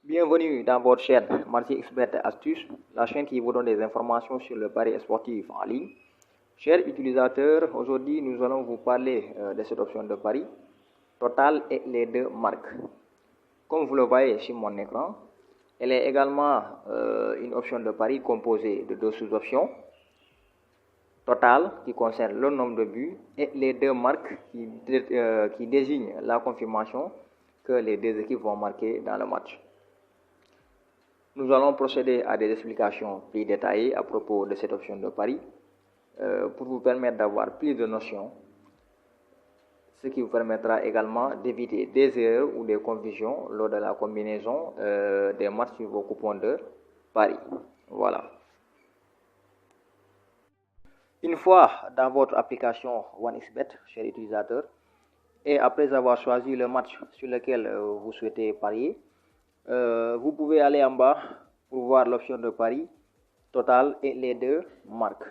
Bienvenue dans votre chaîne Marty Expert Astuces, la chaîne qui vous donne des informations sur le pari sportif en ligne. Chers utilisateurs, aujourd'hui nous allons vous parler de cette option de pari, Total et les deux marques. Comme vous le voyez sur mon écran, elle est également une option de pari composée de deux sous-options. Total qui concerne le nombre de buts et les deux marques qui désignent la confirmation que les deux équipes vont marquer dans le match. Nous allons procéder à des explications plus détaillées à propos de cette option de pari pour vous permettre d'avoir plus de notions, ce qui vous permettra également d'éviter des erreurs ou des confusions lors de la combinaison des matchs sur vos coupons de pari. Voilà. Une fois dans votre application OneXBet, cher utilisateur, et après avoir choisi le match sur lequel vous souhaitez parier, vous pouvez aller en bas pour voir l'option de pari Total et les deux marques.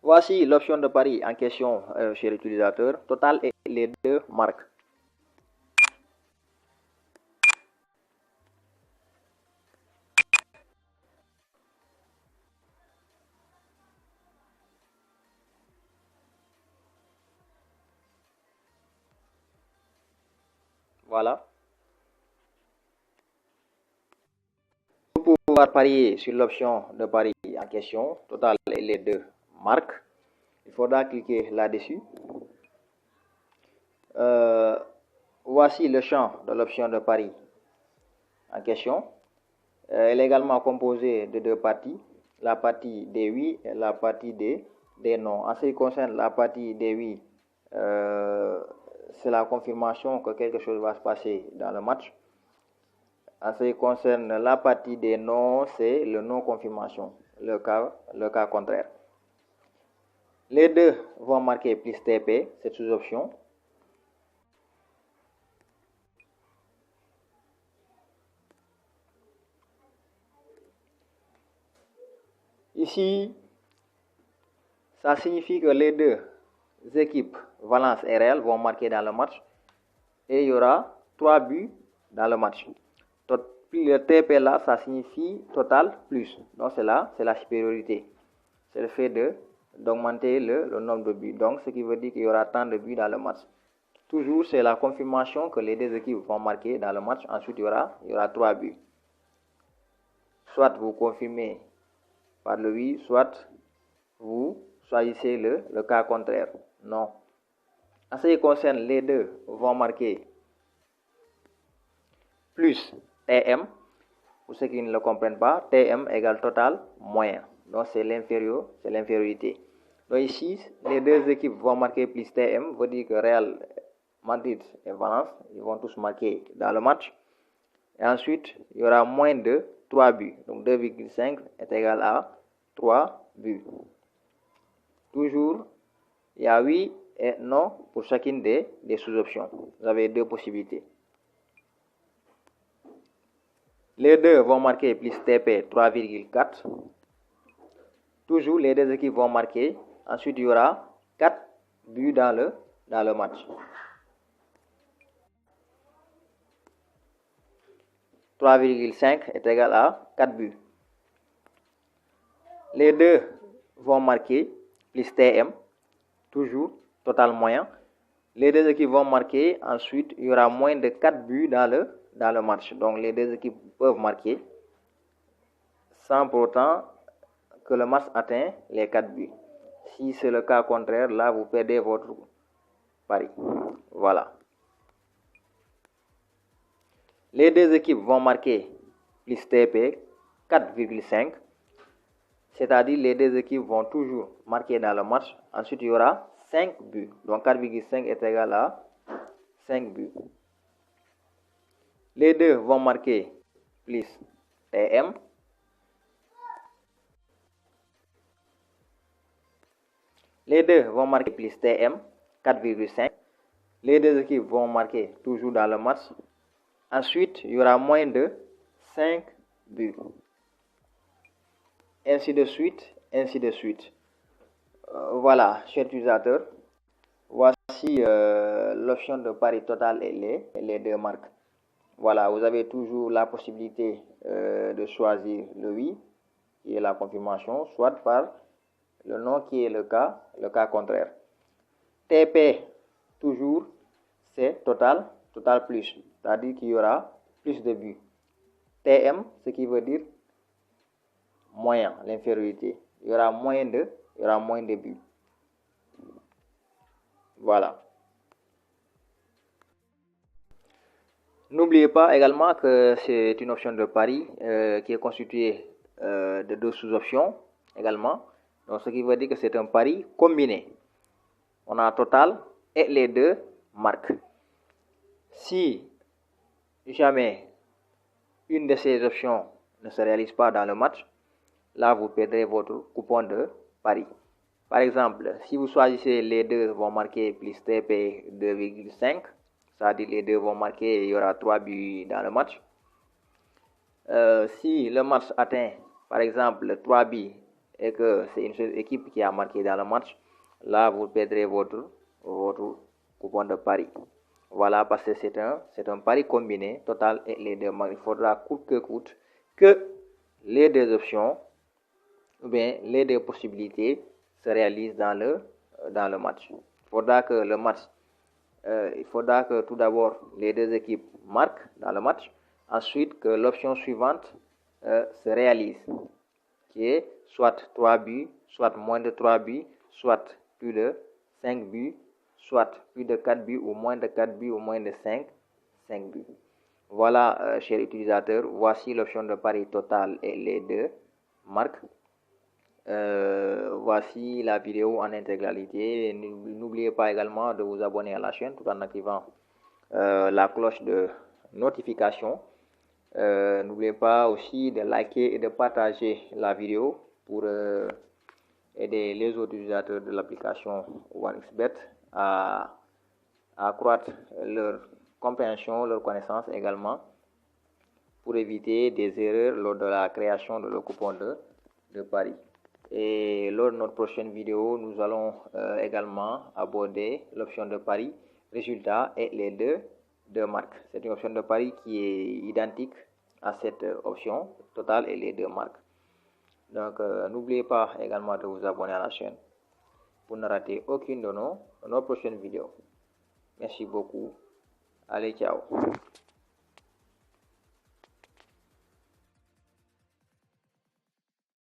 Voici l'option de pari en question, cher utilisateur, Total et les deux marques. Voilà. Pour pouvoir parier sur l'option de pari en question, Total et les deux marques, il faudra cliquer là-dessus. Voici le champ de l'option de pari en question. Elle est également composée de deux parties, la partie des oui et la partie des non. En ce qui concerne la partie des oui, c'est la confirmation que quelque chose va se passer dans le match. En ce qui concerne la partie des non, c'est le non-confirmation, le cas contraire. Les deux vont marquer plus TP, cette sous-option. Ici, ça signifie que les deux équipes, Valence et Real, vont marquer dans le match et il y aura 3 buts dans le match. Le TP là, ça signifie total plus. Donc c'est la supériorité. C'est le fait d'augmenter le nombre de buts. Donc ce qui veut dire qu'il y aura tant de buts dans le match. Toujours, c'est la confirmation que les deux équipes vont marquer dans le match. Ensuite, il y aura 3 buts. Soit vous confirmez par le oui, soit vous choisissez le cas contraire. Non. En ce qui concerne les deux, vont marquer plus TM. Pour ceux qui ne le comprennent pas, TM égale total moyen. Donc c'est l'infériorité. Donc ici, les deux équipes vont marquer plus TM, veut dire que Real Madrid et Valence, ils vont tous marquer dans le match. Et ensuite, il y aura moins de 3 buts. Donc 2,5 est égal à 3 buts. Toujours, il y a oui et non pour chacune des sous-options. Vous avez deux possibilités. Les deux vont marquer plus TP 3,4. Toujours, les deux équipes vont marquer. Ensuite, il y aura 4 buts dans le match. 3,5 est égal à 4 buts. Les deux vont marquer plus TM. Toujours, total moyen. Les deux équipes vont marquer. Ensuite, il y aura moins de 4 buts dans le match. Donc, les deux équipes peuvent marquer sans pour autant que le match atteigne les 4 buts. Si c'est le cas contraire, là, vous perdez votre pari. Voilà. Les deux équipes vont marquer plus TP 4,5. C'est-à-dire les deux équipes vont toujours marquer dans le match. Ensuite, il y aura 5 buts. Donc 4,5 est égal à 5 buts. Les deux vont marquer plus TM. Les deux vont marquer plus TM, 4,5. Les deux équipes vont marquer toujours dans le match. Ensuite, il y aura moins de 5 buts. Ainsi de suite, ainsi de suite. Voilà, chers utilisateurs, voici l'option de pari total et les deux marques. Voilà, vous avez toujours la possibilité de choisir le oui, qui est la confirmation, soit par le non qui est le cas contraire. TP, toujours, c'est total plus, c'est-à-dire qu'il y aura plus de buts. TM, ce qui veut dire moyen, l'infériorité. Il y aura moins de buts. Voilà. N'oubliez pas également que c'est une option de pari qui est constituée de deux sous-options également. Donc, ce qui veut dire que c'est un pari combiné. On a total et les deux marques. Si jamais une de ces options ne se réalise pas dans le match, là, vous perdrez votre coupon de pari. Par exemple, si vous choisissez les deux vont marquer plus TP 2,5, c'est-à-dire les deux vont marquer, il y aura 3 buts dans le match. Si le match atteint, par exemple, 3 buts et que c'est une seule équipe qui a marqué dans le match, là, vous perdrez votre coupon de pari. Voilà, parce que c'est un pari combiné, total et les deux marques. Il faudra coûte que coûte que les deux options, ou bien les deux possibilités se réalisent dans le match. Il faudra que tout d'abord les deux équipes marquent dans le match, ensuite que l'option suivante se réalise, qui est soit 3 buts, soit moins de 3 buts, soit plus de 5 buts, soit plus de 4 buts ou moins de 4 buts ou moins de 5 buts. Voilà, chers utilisateurs, voici l'option de pari total et les deux marques. Voici la vidéo en intégralité. N'oubliez pas également de vous abonner à la chaîne tout en activant la cloche de notification. N'oubliez pas aussi de liker et de partager la vidéo pour aider les autres utilisateurs de l'application OneXBet à accroître leur compréhension, leur connaissance également, pour éviter des erreurs lors de la création de leur coupon de pari. Et lors de notre prochaine vidéo, nous allons également aborder l'option de pari résultat et les deux marques. C'est une option de pari qui est identique à cette option totale et les deux marques. Donc, n'oubliez pas également de vous abonner à la chaîne pour ne rater aucune de nos prochaines vidéos. Merci beaucoup. Allez, ciao.